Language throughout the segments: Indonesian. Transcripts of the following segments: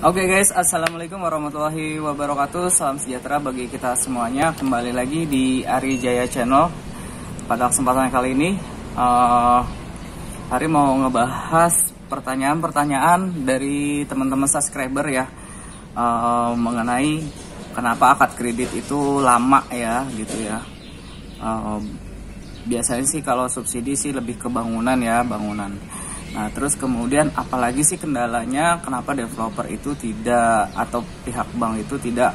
Oke guys, assalamualaikum warahmatullahi wabarakatuh. Salam sejahtera bagi kita semuanya. Kembali lagi di Ari Jaya Channel. Pada kesempatan kali ini, Ari mau ngebahas pertanyaan-pertanyaan dari teman-teman subscriber ya, mengenai kenapa akad kredit itu lama ya, gitu ya. Biasanya sih kalau subsidi sih lebih ke bangunan ya, bangunan. Nah, terus kemudian apalagi sih kendalanya kenapa developer itu tidak, atau pihak bank itu tidak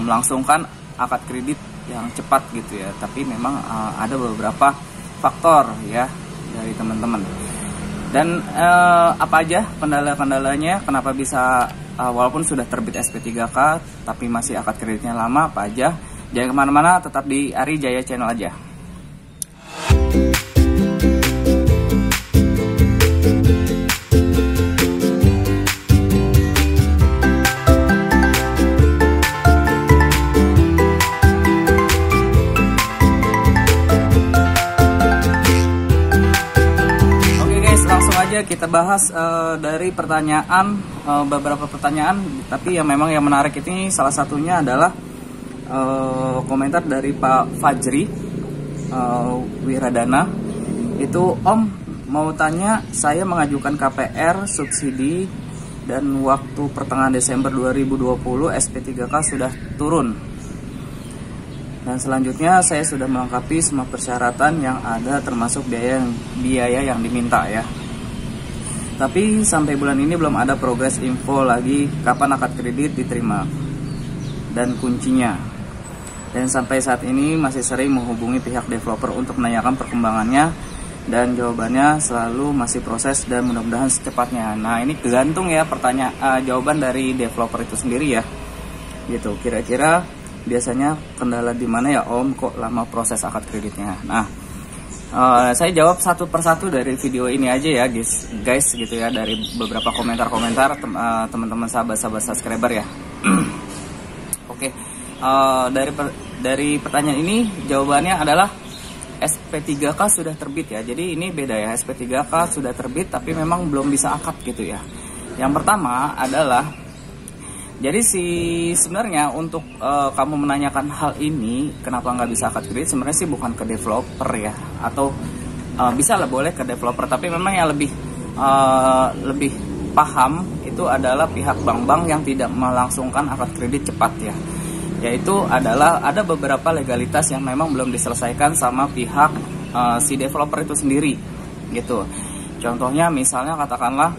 melangsungkan akad kredit yang cepat gitu ya. Tapi memang ada beberapa faktor ya dari teman-teman. Dan apa aja kendala-kendalanya, kenapa bisa walaupun sudah terbit SP3K tapi masih akad kreditnya lama, apa aja. Jangan kemana-mana, tetap di Ari Jaya Channel aja. Kita bahas dari pertanyaan, beberapa pertanyaan, tapi yang memang yang menarik ini salah satunya adalah komentar dari Pak Fajri Wiradana. Itu, Om mau tanya, saya mengajukan KPR subsidi dan waktu pertengahan Desember 2020 SP3K sudah turun, dan selanjutnya saya sudah melengkapi semua persyaratan yang ada termasuk biaya yang diminta ya. Tapi sampai bulan ini belum ada progres info lagi kapan akad kredit diterima dan kuncinya. Dan sampai saat ini masih sering menghubungi pihak developer untuk menanyakan perkembangannya, dan jawabannya selalu masih proses dan mudah-mudahan secepatnya. Nah, ini tergantung ya jawaban dari developer itu sendiri ya. Gitu. Kira-kira biasanya kendala di mana ya, Om, kok lama proses akad kreditnya? Nah, saya jawab satu persatu dari video ini aja ya guys gitu ya, dari beberapa komentar-komentar teman-teman sahabat-sahabat subscriber ya. Oke, dari pertanyaan ini jawabannya adalah SP3K sudah terbit ya. Jadi ini beda ya, SP3K sudah terbit tapi memang belum bisa akad gitu ya. Yang pertama adalah, jadi sebenarnya untuk kamu menanyakan hal ini, kenapa nggak bisa akad kredit, sebenarnya sih bukan ke developer ya, atau bisa lah boleh ke developer, tapi memang yang lebih paham itu adalah pihak bank-bank yang tidak melangsungkan akad kredit cepat ya. Yaitu adalah ada beberapa legalitas yang memang belum diselesaikan sama pihak si developer itu sendiri gitu. Contohnya misalnya katakanlah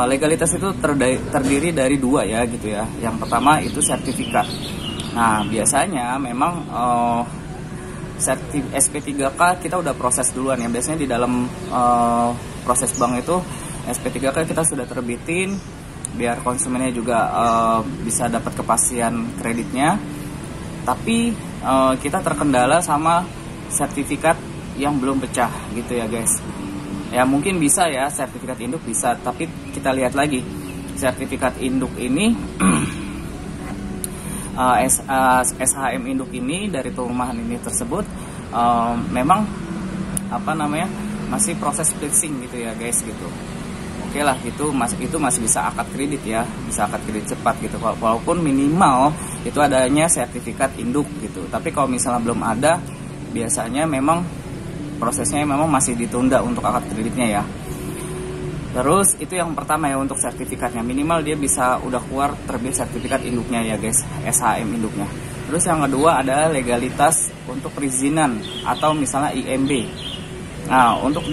legalitas itu terdiri dari dua ya gitu ya. Yang pertama itu sertifikat. Nah, biasanya memang SP3K kita udah proses duluan ya. Biasanya di dalam proses bank itu SP3K kita sudah terbitin biar konsumennya juga bisa dapat kepastian kreditnya. Tapi kita terkendala sama sertifikat yang belum pecah gitu ya guys. Ya mungkin bisa ya, sertifikat induk bisa, tapi kita lihat lagi sertifikat induk ini SHM induk ini dari perumahan ini tersebut memang masih proses fixing gitu ya guys gitu. Oke lah, itu masih bisa akad kredit ya, bisa akad kredit cepat gitu, walaupun minimal itu adanya sertifikat induk gitu. Tapi kalau misalnya belum ada, biasanya memang prosesnya memang masih ditunda untuk akad kreditnya ya. Terus itu yang pertama ya, untuk sertifikatnya minimal dia bisa udah keluar terbit sertifikat induknya ya guys, SHM induknya. Terus yang kedua ada legalitas untuk perizinan atau misalnya IMB. Nah, untuk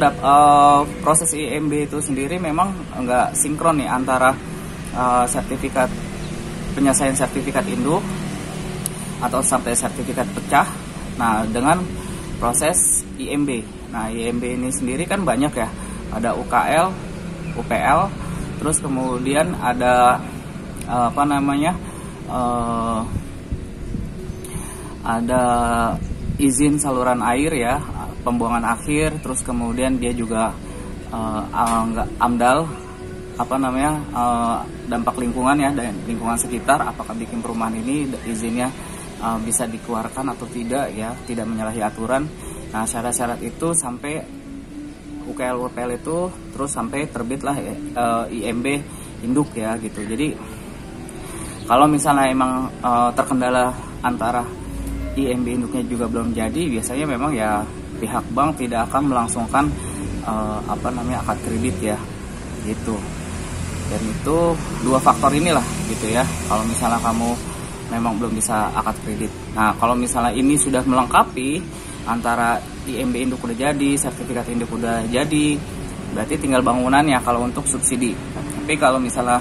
proses IMB itu sendiri memang nggak sinkron nih antara sertifikat penyelesaian sertifikat induk atau sampai sertifikat pecah. Nah, dengan proses IMB. Nah, IMB ini sendiri kan banyak ya. Ada UKL, UPL, terus kemudian ada ada izin saluran air ya, pembuangan akhir, terus kemudian dia juga AMDAL, dampak lingkungan ya, dan lingkungan sekitar, apakah bikin perumahan ini izinnya bisa dikeluarkan atau tidak ya, tidak menyalahi aturan. Nah, syarat-syarat itu sampai UKL itu terus sampai terbitlah IMB induk ya gitu. Jadi kalau misalnya emang terkendala antara IMB induknya juga belum jadi, biasanya memang ya pihak bank tidak akan melangsungkan akad kredit ya gitu. Dan itu dua faktor inilah gitu ya, kalau misalnya kamu memang belum bisa akad kredit. Nah, kalau misalnya ini sudah melengkapi, antara IMB induk udah jadi, sertifikat induk udah jadi, berarti tinggal bangunannya kalau untuk subsidi. Tapi kalau misalnya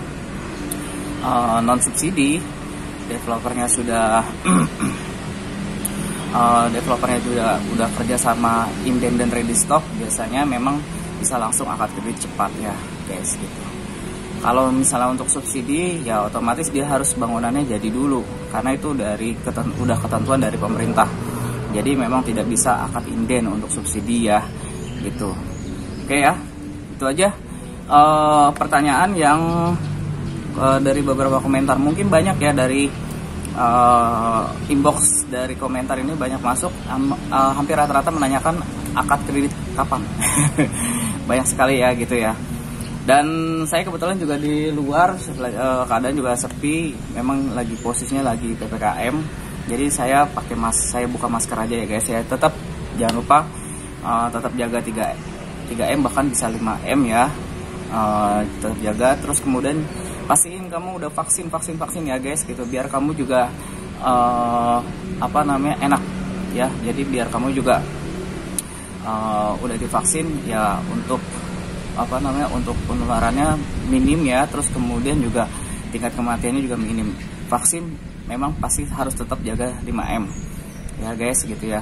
non subsidi, developernya sudah udah kerja sama inden dan ready stock, biasanya memang bisa langsung akad kredit cepat ya guys gitu. Kalau misalnya untuk subsidi ya otomatis dia harus bangunannya jadi dulu, karena itu udah ketentuan dari pemerintah. Jadi memang tidak bisa akad inden untuk subsidi ya gitu. Oke ya, itu aja pertanyaan yang dari beberapa komentar. Mungkin banyak ya dari inbox dari komentar ini banyak masuk, hampir rata-rata menanyakan akad kredit kapan. Banyak sekali ya gitu ya. Dan saya kebetulan juga di luar, keadaan juga sepi, memang lagi posisinya lagi PPKM. Jadi saya buka masker aja ya guys ya. Tetap jangan lupa tetap jaga 3M bahkan bisa 5M ya. Tetap jaga, terus kemudian pastiin kamu udah vaksin ya guys gitu, biar kamu juga enak ya. Jadi biar kamu juga udah divaksin ya, untuk untuk penularannya minim ya, terus kemudian juga tingkat kematiannya juga minim. Vaksin memang pasti harus tetap jaga 5M ya guys gitu ya.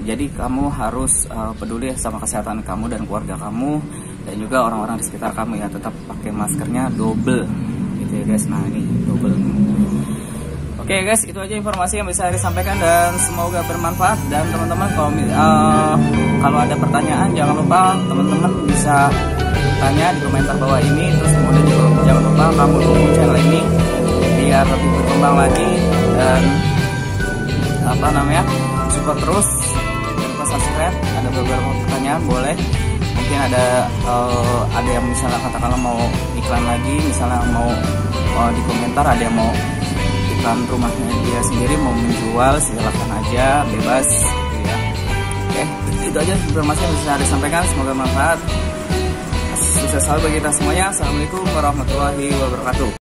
Jadi kamu harus peduli sama kesehatan kamu dan keluarga kamu, dan juga orang-orang di sekitar kamu ya. Tetap pakai maskernya double gitu ya guys. Nah ini double. Oke guys, itu aja informasi yang bisa saya sampaikan dan semoga bermanfaat. Dan teman-teman kalau ada pertanyaan jangan lupa teman-teman bisa tanya di komentar bawah ini. Terus kemudian juga jangan lupa kamu dukung channel ini biar lebih berkembang lagi, dan support terus. Jangan lupa subscribe. Ada beberapa pertanyaan boleh, mungkin ada yang misalnya katakanlah mau iklan lagi, misalnya mau di komentar ada yang mau iklan rumahnya dia sendiri, mau menjual, silakan aja, bebas gitu ya. Oke, itu aja informasi yang bisa saya sampaikan, semoga bermanfaat. Sukses selalu bagi kita semuanya. Assalamualaikum warahmatullahi wabarakatuh.